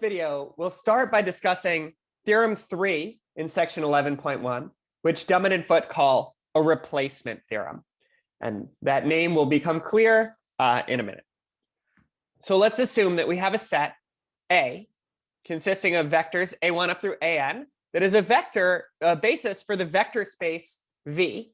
video, we'll start by discussing Theorem 3 in section 11.1, which Dummett and Foote call a replacement theorem. And that name will become clear in a minute. So let's assume that we have a set A consisting of vectors a1 up through an that is a basis for the vector space V.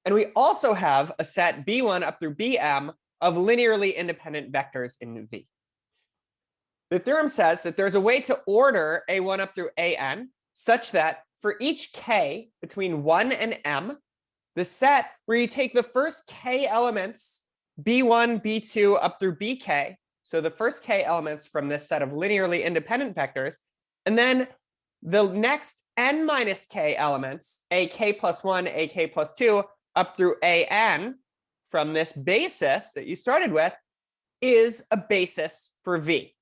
And we also have a set b1 up through bm of linearly independent vectors in V. The theorem says that there's a way to order a1 up through an such that for each k between 1 and m, the set where you take the first k elements, b1, b2 up through bk, so the first k elements from this set of linearly independent vectors, and then the next n minus k elements, ak plus 1, ak plus 2, up through an from this basis that you started with, is a basis for V.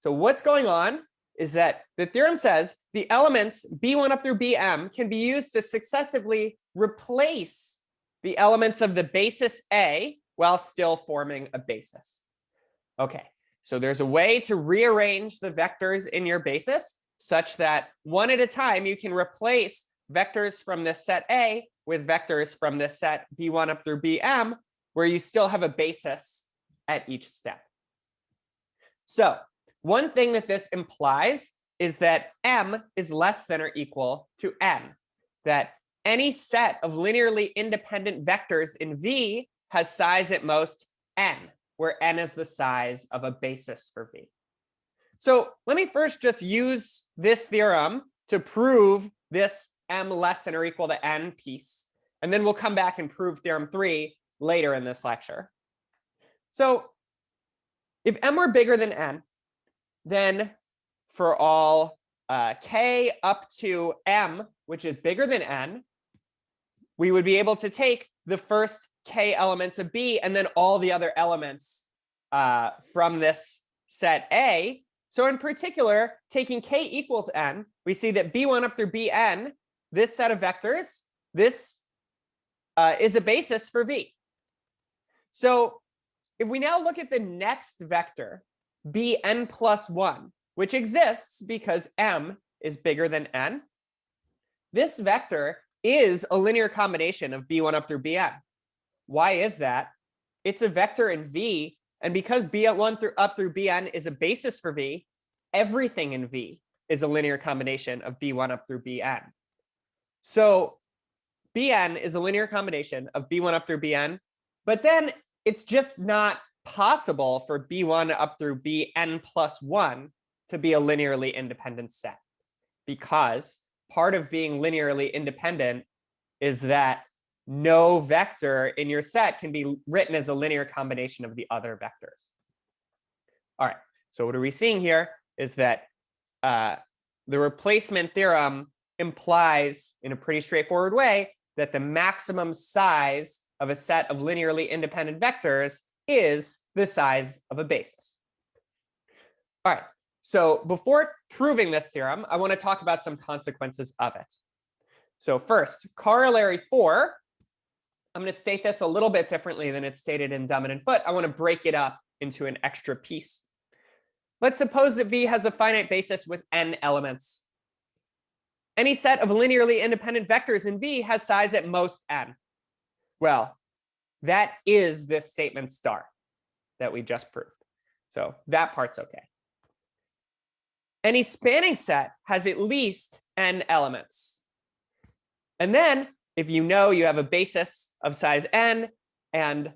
So what's going on is that the theorem says the elements b1 up through bm can be used to successively replace the elements of the basis A while still forming a basis. Okay, so there's a way to rearrange the vectors in your basis such that one at a time you can replace vectors from this set A with vectors from this set b1 up through bm, where you still have a basis at each step. So one thing that this implies is that m is less than or equal to n, that any set of linearly independent vectors in V has size at most n, where n is the size of a basis for V. So let me first just use this theorem to prove this m less than or equal to n piece, and then we'll come back and prove theorem 3 later in this lecture. So if m were bigger than n, then for all k up to m, which is bigger than n, we would be able to take the first k elements of B and then all the other elements from this set A. So in particular, taking k equals n, we see that b1 up through bn, this set of vectors, this is a basis for V. So if we now look at the next vector, bn plus 1, which exists because m is bigger than n, this vector is a linear combination of b1 up through bn. Why is that? It's a vector in V, and because b1 up through bn is a basis for V, everything in V is a linear combination of b1 up through bn. So bn is a linear combination of b1 up through bn, but then it's just not possible for b1 up through bn plus 1 to be a linearly independent set, because part of being linearly independent is that no vector in your set can be written as a linear combination of the other vectors. All right, so what are we seeing here is that the replacement theorem implies in a pretty straightforward way that the maximum size of a set of linearly independent vectors is the size of a basis. All right, so before proving this theorem, I want to talk about some consequences of it. So first, corollary 4, I'm going to state this a little bit differently than it's stated in Dummett and Foote. I want to break it up into an extra piece. Let's suppose that V has a finite basis with n elements. Any set of linearly independent vectors in V has size at most n. Well, that is this statement star that we just proved. So that part's okay. Any spanning set has at least n elements. And then if you know you have a basis of size n, and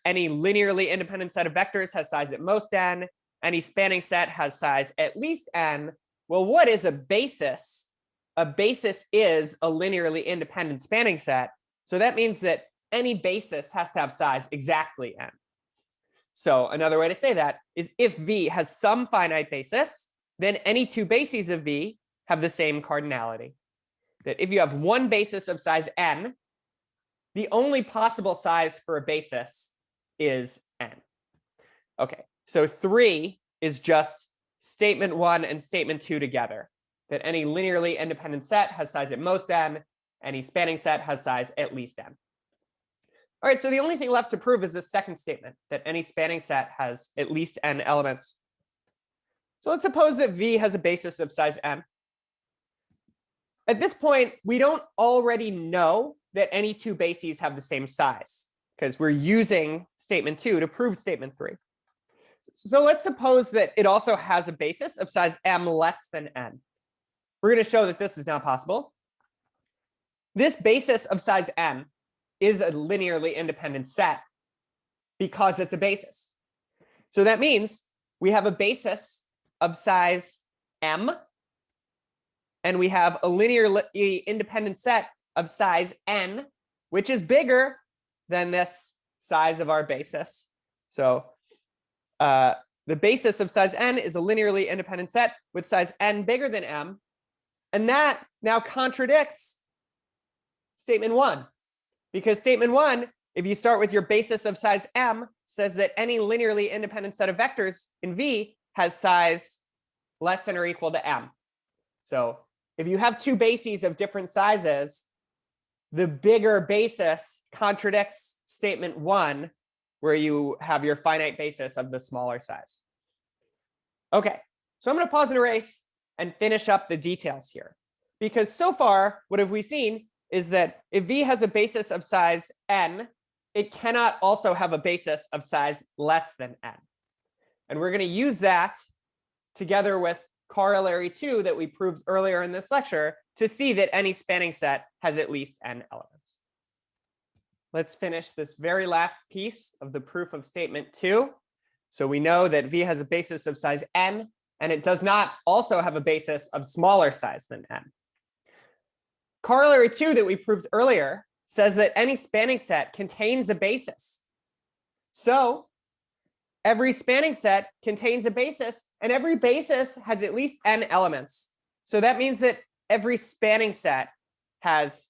any linearly independent set of vectors has size at most n, any spanning set has size at least n, well, what is a basis? A basis is a linearly independent spanning set. So that means that any basis has to have size exactly n. So another way to say that is if V has some finite basis, then any two bases of V have the same cardinality. That if you have one basis of size n, the only possible size for a basis is n. Okay, so 3 is just statement 1 and statement 2 together, that any linearly independent set has size at most n, any spanning set has size at least n. All right, so the only thing left to prove is this second statement, that any spanning set has at least n elements. So let's suppose that V has a basis of size n. At this point, we don't already know that any two bases have the same size, because we're using statement 2 to prove statement 3. So let's suppose that it also has a basis of size m less than n. We're going to show that this is not possible. This basis of size m is a linearly independent set because it's a basis. So that means we have a basis of size m, and we have a linearly independent set of size n, which is bigger than this size of our basis. So the basis of size n is a linearly independent set with size n bigger than m. And that now contradicts statement 1. Because statement 1, if you start with your basis of size m, says that any linearly independent set of vectors in V has size less than or equal to m. So if you have two bases of different sizes, the bigger basis contradicts statement 1, where you have your finite basis of the smaller size. Okay, so I'm going to pause and erase and finish up the details here. Because so far, what have we seen is that if V has a basis of size n, it cannot also have a basis of size less than n. And we're going to use that together with corollary 2 that we proved earlier in this lecture to see that any spanning set has at least n elements. Let's finish this very last piece of the proof of statement 2. So we know that V has a basis of size n, and it does not also have a basis of smaller size than n. Corollary 2 that we proved earlier says that any spanning set contains a basis. So every spanning set contains a basis, and every basis has at least n elements. So that means that every spanning set has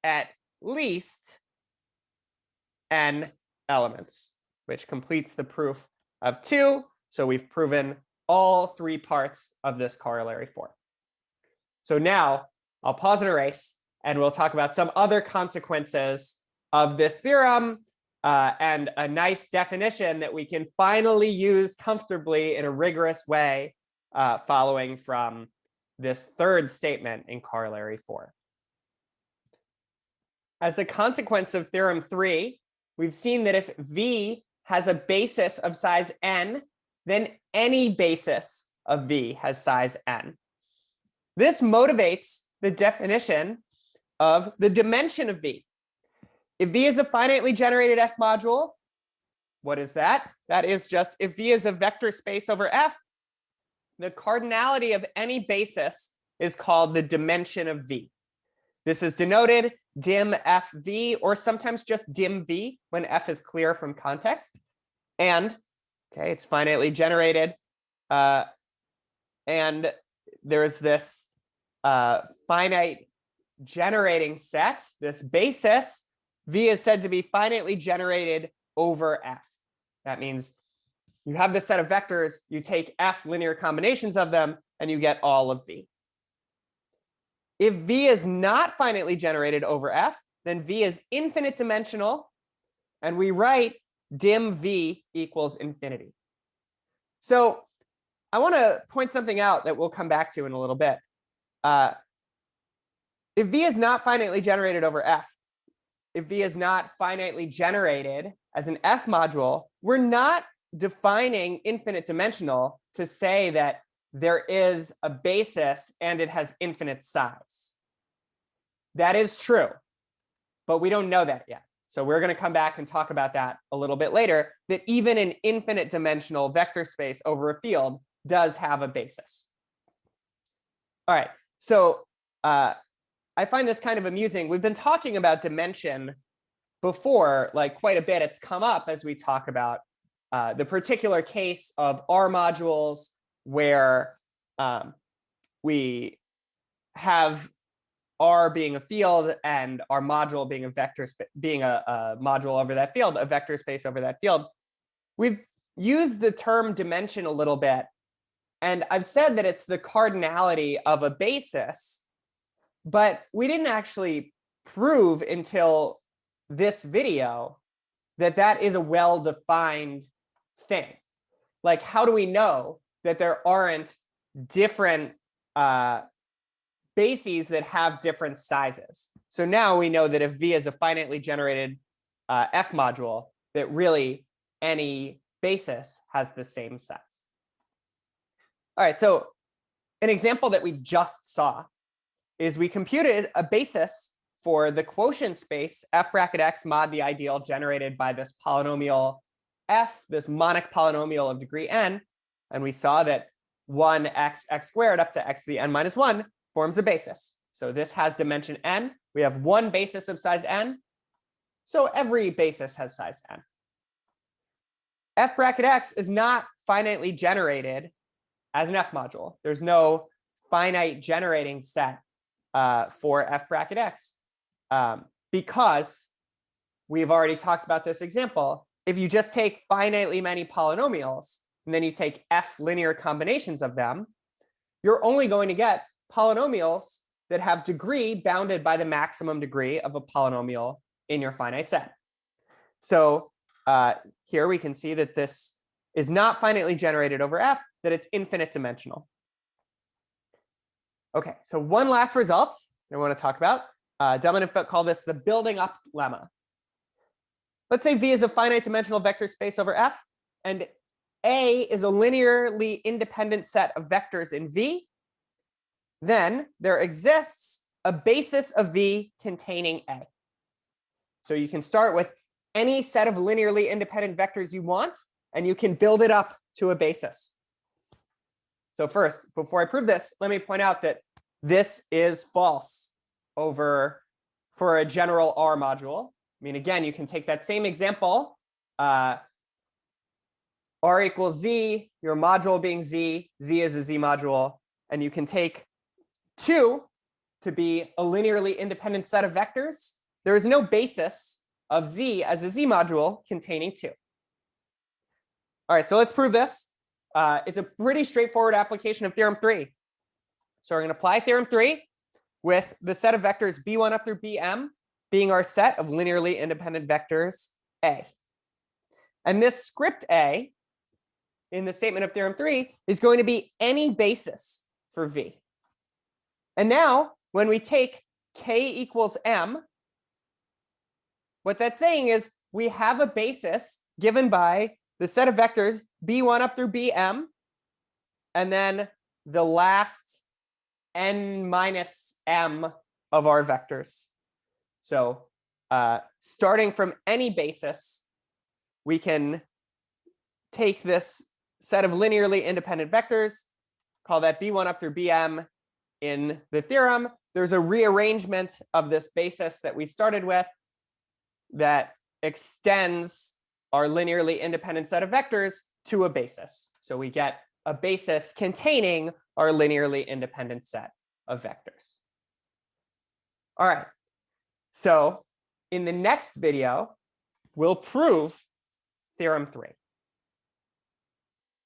at least n elements, which completes the proof of 2. So we've proven all 3 parts of this corollary 4. So now I'll pause and erase, and we'll talk about some other consequences of this theorem and a nice definition that we can finally use comfortably in a rigorous way following from this third statement in corollary 4. As a consequence of theorem 3, we've seen that if V has a basis of size n, then any basis of V has size n. This motivates the definition of the dimension of V. If V is a finitely generated F module, what is that? That is just if V is a vector space over F, the cardinality of any basis is called the dimension of V. This is denoted dim FV, or sometimes just dim V when F is clear from context. And it's finitely generated. And there's this finite generating set, this basis. V is said to be finitely generated over F. That means you have this set of vectors, you take F linear combinations of them, and you get all of V. If V is not finitely generated over F, then V is infinite dimensional, and we write dim V equals infinity. So I want to point something out that we'll come back to in a little bit. If V is not finitely generated over F, if V is not finitely generated as an F module, we're not defining infinite dimensional to say that there is a basis and it has infinite size. That is true, but we don't know that yet. So we're going to come back and talk about that a little bit later, that even an infinite dimensional vector space over a field does have a basis. All right, so I find this kind of amusing. We've been talking about dimension before, like quite a bit. It's come up as we talk about the particular case of R modules where we have R being a field and our module being a vector being a module over that field, a vector space over that field. We've used the term dimension a little bit, and I've said that it's the cardinality of a basis, but we didn't actually prove until this video that that is a well-defined thing. Like, how do we know that there aren't different bases that have different sizes. So now we know that if V is a finitely generated F module, that really any basis has the same size. All right, so an example that we just saw is we computed a basis for the quotient space f bracket x mod the ideal generated by this polynomial f, this monic polynomial of degree n. And we saw that 1x squared up to x to the n minus 1 forms a basis. So this has dimension n. We have one basis of size n. So every basis has size n. F bracket x is not finitely generated as an F module. There's no finite generating set for F bracket x because we've already talked about this example. If you just take finitely many polynomials and then you take F linear combinations of them, you're only going to get polynomials that have degree bounded by the maximum degree of a polynomial in your finite set. So here we can see that this is not finitely generated over F, that it's infinite dimensional. Okay, so one last result I want to talk about. Dummett and Foote call this the building up lemma. Let's say V is a finite dimensional vector space over F, and A is a linearly independent set of vectors in V. Then there exists a basis of V containing A. So you can start with any set of linearly independent vectors you want, and you can build it up to a basis. So first, before I prove this, let me point out that this is false for a general R module. I mean, again, you can take that same example, R equals Z, your module being Z, Z is a Z module, and you can take 2 to be a linearly independent set of vectors. There is no basis of Z as a Z module containing 2. All right, so let's prove this. It's a pretty straightforward application of theorem 3. So we're going to apply theorem 3 with the set of vectors b1 up through bm being our set of linearly independent vectors A. And this script A in the statement of theorem 3 is going to be any basis for V. And now when we take k equals m, what that's saying is we have a basis given by the set of vectors b1 up through bm, and then the last n minus m of our vectors. So starting from any basis, we can take this set of linearly independent vectors, call that b1 up through bm in the theorem. There's a rearrangement of this basis that we started with that extends our linearly independent set of vectors to a basis. So we get a basis containing our linearly independent set of vectors. All right. So in the next video, we'll prove theorem 3.